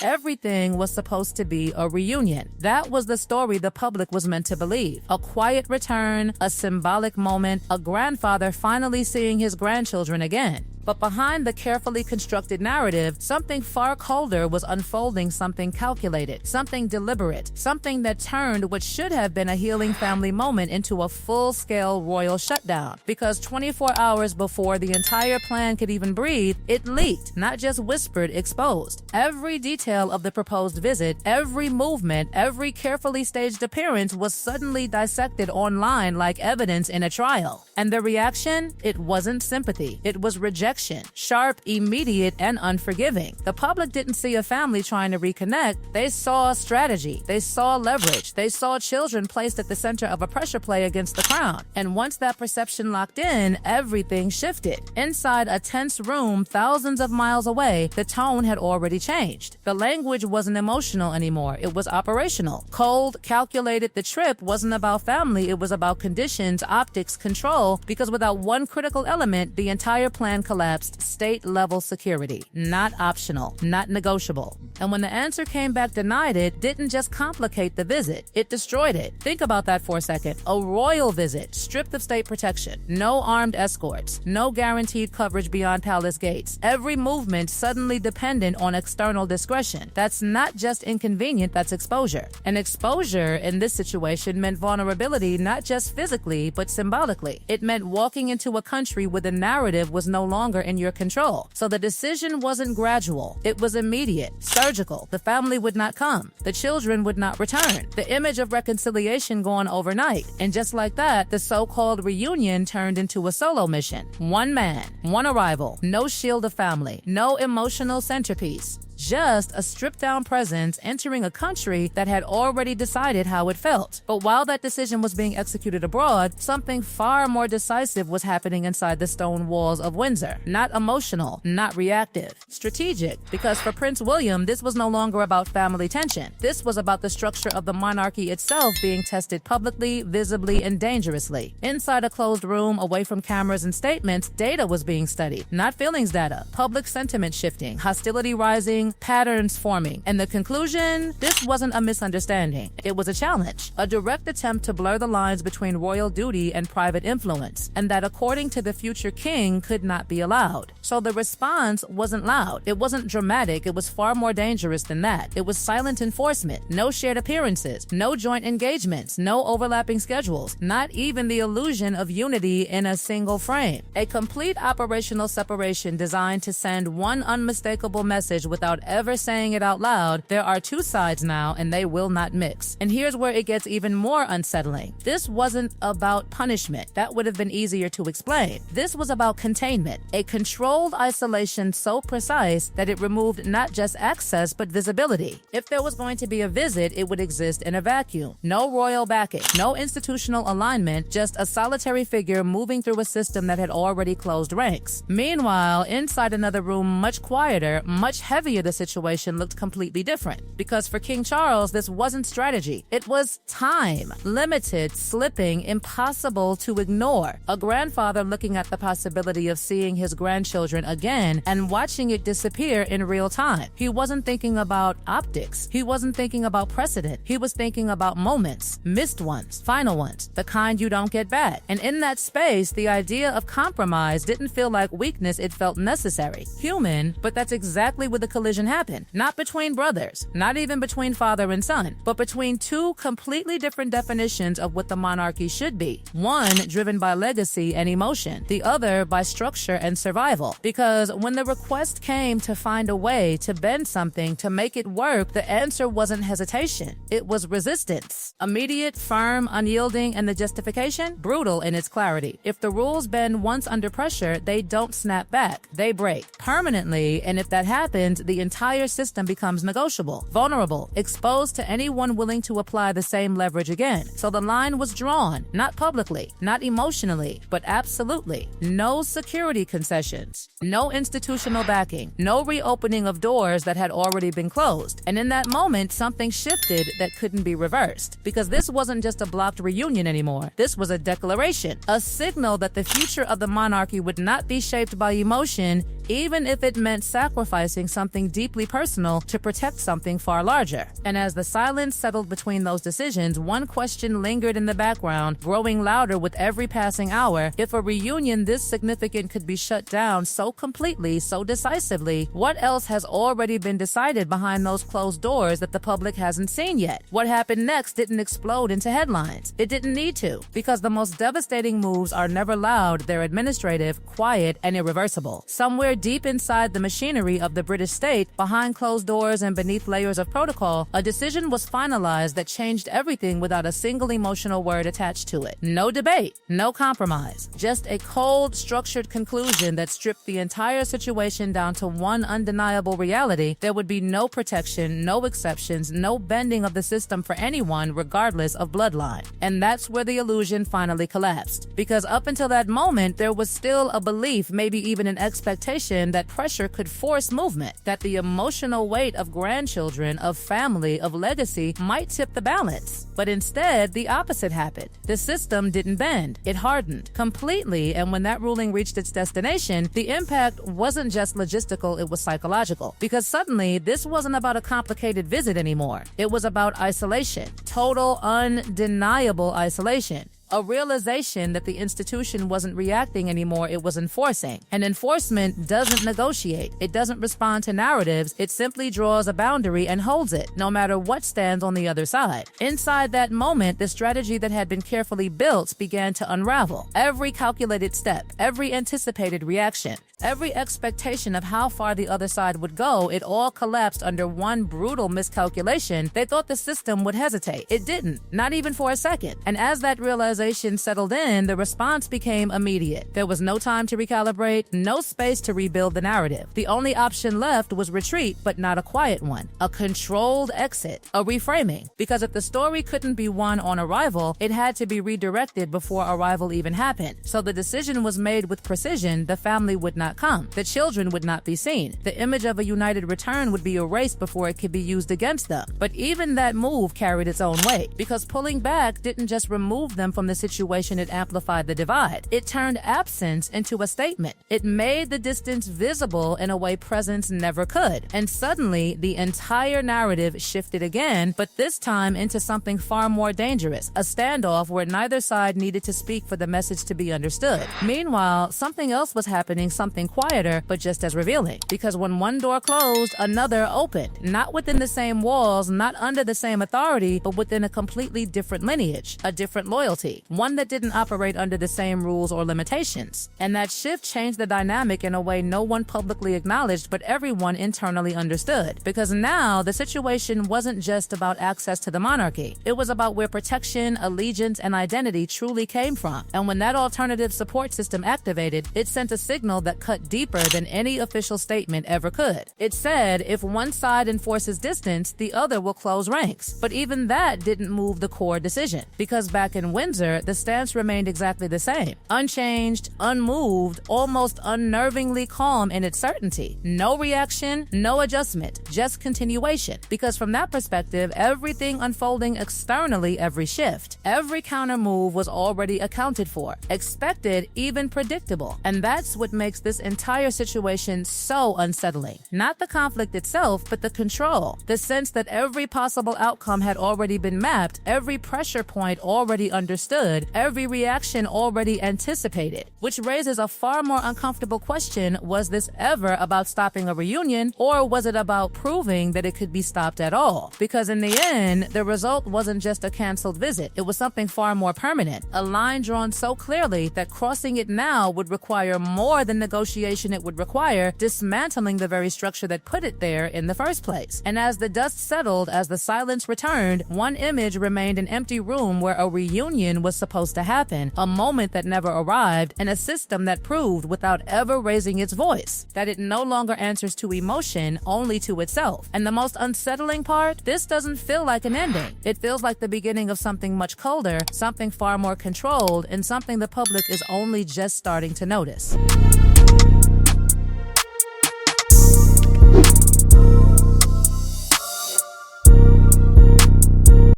Everything was supposed to be a reunion. That was the story the public was meant to believe. A quiet return, a symbolic moment, a grandfather finally seeing his grandchildren again. But behind the carefully constructed narrative, something far colder was unfolding, something calculated, something deliberate, something that turned what should have been a healing family moment into a full-scale royal shutdown. Because 24 hours before the entire plan could even breathe, it leaked, not just whispered, exposed. Every detail of the proposed visit, every movement, every carefully staged appearance was suddenly dissected online like evidence in a trial. And the reaction? It wasn't sympathy. It was rejection. Sharp, immediate, and unforgiving. The public didn't see a family trying to reconnect. They saw strategy. They saw leverage. They saw children placed at the center of a pressure play against the crown. And once that perception locked in, everything shifted. Inside a tense room thousands of miles away, the tone had already changed. The language wasn't emotional anymore. It was operational. Cold, calculated. The trip wasn't about family. It was about conditions, optics, control, because without one critical element, the entire plan collapsed. State-level security, not optional, not negotiable. And when the answer came back denied, it didn't just complicate the visit, it destroyed it. Think about that for a second. A royal visit, stripped of state protection, no armed escorts, no guaranteed coverage beyond palace gates. Every movement suddenly dependent on external discretion. That's not just inconvenient, that's exposure. And exposure in this situation meant vulnerability, not just physically, but symbolically. It meant walking into a country where the narrative was no longer in your control. So the decision wasn't gradual. It was immediate, surgical. The family would not come. The children would not return. The image of reconciliation gone overnight. And just like that, the so-called reunion turned into a solo mission. One man, one arrival, no shield of family, no emotional centerpiece. Just a stripped-down presence entering a country that had already decided how it felt. But while that decision was being executed abroad, something far more decisive was happening inside the stone walls of Windsor. Not emotional, not reactive. Strategic, because for Prince William, this was no longer about family tension. This was about the structure of the monarchy itself being tested publicly, visibly, and dangerously. Inside a closed room, away from cameras and statements, data was being studied, not feelings data. Public sentiment shifting, hostility rising, patterns forming. And the conclusion? This wasn't a misunderstanding. It was a challenge, a direct attempt to blur the lines between royal duty and private influence, and that according to the future king could not be allowed. So the response wasn't loud. It wasn't dramatic. It was far more dangerous than that. It was silent enforcement, no shared appearances, no joint engagements, no overlapping schedules, not even the illusion of unity in a single frame. A complete operational separation designed to send one unmistakable message without ever saying it out loud. There are two sides now, and they will not mix. And here's where it gets even more unsettling. This wasn't about punishment. That would have been easier to explain. This was about containment, a controlled isolation so precise that it removed not just access, but visibility. If there was going to be a visit, it would exist in a vacuum. No royal backing, no institutional alignment, just a solitary figure moving through a system that had already closed ranks. Meanwhile, inside another room, much quieter, much heavier, the situation looked completely different. Because for King Charles, this wasn't strategy. It was time. Limited, slipping, impossible to ignore. A grandfather looking at the possibility of seeing his grandchildren again and watching it disappear in real time. He wasn't thinking about optics. He wasn't thinking about precedent. He was thinking about moments, missed ones, final ones, the kind you don't get back. And in that space, the idea of compromise didn't feel like weakness. It felt necessary. Human, but that's exactly where the collision happened. Not between brothers, not even between father and son, but between two completely different definitions of what the monarchy should be. One driven by legacy and emotion, the other by structure and survival. Because when the request came to find a way to bend something, to make it work, the answer wasn't hesitation. It was resistance. Immediate, firm, unyielding, and the justification? Brutal in its clarity. If the rules bend once under pressure, they don't snap back. They break permanently, and if that happens, the entire system becomes negotiable, vulnerable, exposed to anyone willing to apply the same leverage again. So the line was drawn, not publicly, not emotionally, but absolutely. No security concessions, no institutional backing, no reopening of doors that had already been closed. And in that moment, something shifted that couldn't be reversed. Because this wasn't just a blocked reunion anymore. This was a declaration, a signal that the future of the monarchy would not be shaped by emotion. even if it meant sacrificing something deeply personal to protect something far larger. And as the silence settled between those decisions, one question lingered in the background, growing louder with every passing hour. If a reunion this significant could be shut down so completely, so decisively, what else has already been decided behind those closed doors that the public hasn't seen yet? What happened next didn't explode into headlines. It didn't need to, because the most devastating moves are never loud, they're administrative, quiet, and irreversible. Somewhere deep inside the machinery of the British state, behind closed doors and beneath layers of protocol, a decision was finalized that changed everything without a single emotional word attached to it. No debate, no compromise, just a cold, structured conclusion that stripped the entire situation down to one undeniable reality. There would be no protection, no exceptions, no bending of the system for anyone, regardless of bloodline. And that's where the illusion finally collapsed. Because up until that moment, there was still a belief, maybe even an expectation, that pressure could force movement, that the emotional weight of grandchildren, of family, of legacy might tip the balance. But instead, the opposite happened. The system didn't bend. It hardened completely, and when that ruling reached its destination, the impact wasn't just logistical, it was psychological. Because suddenly, this wasn't about a complicated visit anymore. It was about isolation. Total, undeniable isolation. A realization that the institution wasn't reacting anymore, it was enforcing. And enforcement doesn't negotiate. It doesn't respond to narratives. It simply draws a boundary and holds it, no matter what stands on the other side. Inside that moment, the strategy that had been carefully built began to unravel. Every calculated step, every anticipated reaction, every expectation of how far the other side would go, it all collapsed under one brutal miscalculation. They thought the system would hesitate. It didn't, not even for a second. And as that realization settled in, the response became immediate. There was no time to recalibrate, no space to rebuild the narrative. The only option left was retreat, but not a quiet one. A controlled exit, a reframing. Because if the story couldn't be won on arrival, it had to be redirected before arrival even happened. So the decision was made with precision. The family would not come. The children would not be seen. The image of a united return would be erased before it could be used against them. But even that move carried its own weight, because pulling back didn't just remove them from the situation, it amplified the divide. It turned absence into a statement. It made the distance visible in a way presence never could. And suddenly, the entire narrative shifted again, but this time into something far more dangerous, a standoff where neither side needed to speak for the message to be understood. Meanwhile, something else was happening, something quieter, but just as revealing. Because when one door closed, another opened. Not within the same walls, not under the same authority, but within a completely different lineage, a different loyalty. One that didn't operate under the same rules or limitations. And that shift changed the dynamic in a way no one publicly acknowledged, but everyone internally understood. Because now, the situation wasn't just about access to the monarchy. It was about where protection, allegiance, and identity truly came from. And when that alternative support system activated, it sent a signal that cut deeper than any official statement ever could. It said, if one side enforces distance, the other will close ranks. But even that didn't move the core decision. Because back in Windsor, the stance remained exactly the same. Unchanged, unmoved, almost unnervingly calm in its certainty. No reaction, no adjustment, just continuation. Because from that perspective, everything unfolding externally, every shift, every counter move was already accounted for, expected, even predictable. And that's what makes this entire situation so unsettling. Not the conflict itself, but the control. The sense that every possible outcome had already been mapped, every pressure point already understood, every reaction already anticipated. Which raises a far more uncomfortable question: was this ever about stopping a reunion, or was it about proving that it could be stopped at all? Because in the end, the result wasn't just a canceled visit. It was something far more permanent. A line drawn so clearly that crossing it now would require more than negotiation. It would require dismantling the very structure that put it there in the first place. And as the dust settled, as the silence returned, one image remained: an empty room where a reunion was supposed to happen, a moment that never arrived, and a system that proved, without ever raising its voice, that it no longer answers to emotion, only to itself. And the most unsettling part, this doesn't feel like an ending. It feels like the beginning of something much colder, something far more controlled, and something the public is only just starting to notice.